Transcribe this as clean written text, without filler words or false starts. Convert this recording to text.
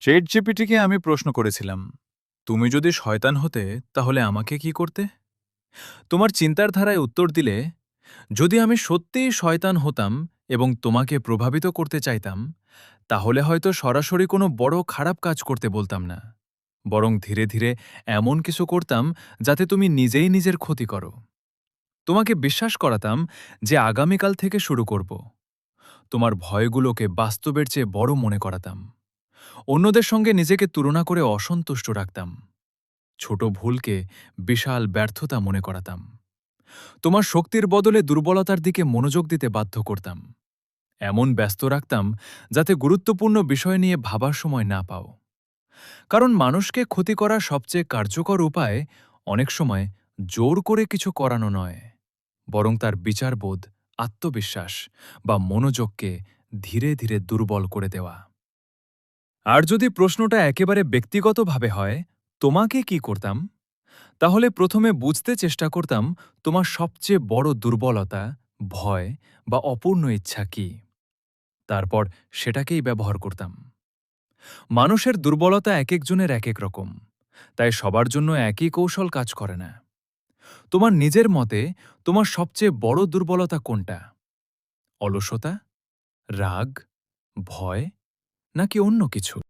চ্যাটজিপিটিকে আমি প্রশ্ন করেছিলাম, তুমি যদি শয়তান হতে তাহলে আমাকে কি করতে? তোমার চিন্তার ধারায় উত্তর দিলে, যদি আমি সত্যিই শয়তান হতাম এবং তোমাকে প্রভাবিত করতে চাইতাম, তাহলে হয়তো সরাসরি কোনো বড় খারাপ কাজ করতে বলতাম না, বরং ধীরে ধীরে এমন কিছু করতাম যাতে তুমি নিজেই নিজের ক্ষতি করো। তোমাকে বিশ্বাস করাতাম যে আগামীকাল থেকে শুরু করব। তোমার ভয়গুলোকে বাস্তবের চেয়ে বড় মনে করাতাম। অন্যদের সঙ্গে নিজেকে তুলনা করে অসন্তুষ্ট রাখতাম। ছোট ভুলকে বিশাল ব্যর্থতা মনে করাতাম। তোমার শক্তির বদলে দুর্বলতার দিকে মনোযোগ দিতে বাধ্য করতাম। এমন ব্যস্ত রাখতাম যাতে গুরুত্বপূর্ণ বিষয় নিয়ে ভাবার সময় না পাও। কারণ মানুষকে ক্ষতি করার সবচেয়ে কার্যকর উপায় অনেক সময় জোর করে কিছু করানো নয়, বরং তার বিচারবোধ, আত্মবিশ্বাস বা মনোযোগকে ধীরে ধীরে দুর্বল করে দেওয়া। আর যদি প্রশ্নটা একেবারে ব্যক্তিগতভাবে হয়, তোমাকে কি করতাম, তাহলে প্রথমে বুঝতে চেষ্টা করতাম তোমার সবচেয়ে বড় দুর্বলতা, ভয় বা অপূর্ণ ইচ্ছা কি। তারপর সেটাকেই ব্যবহার করতাম। মানুষের দুর্বলতা একেকজনের একেক রকম, তাই সবার জন্য একই কৌশল কাজ করে না। তোমার নিজের মতে তোমার সবচেয়ে বড় দুর্বলতা কোনটা? অলসতা, রাগ, ভয় নাকি অন্য কিছু?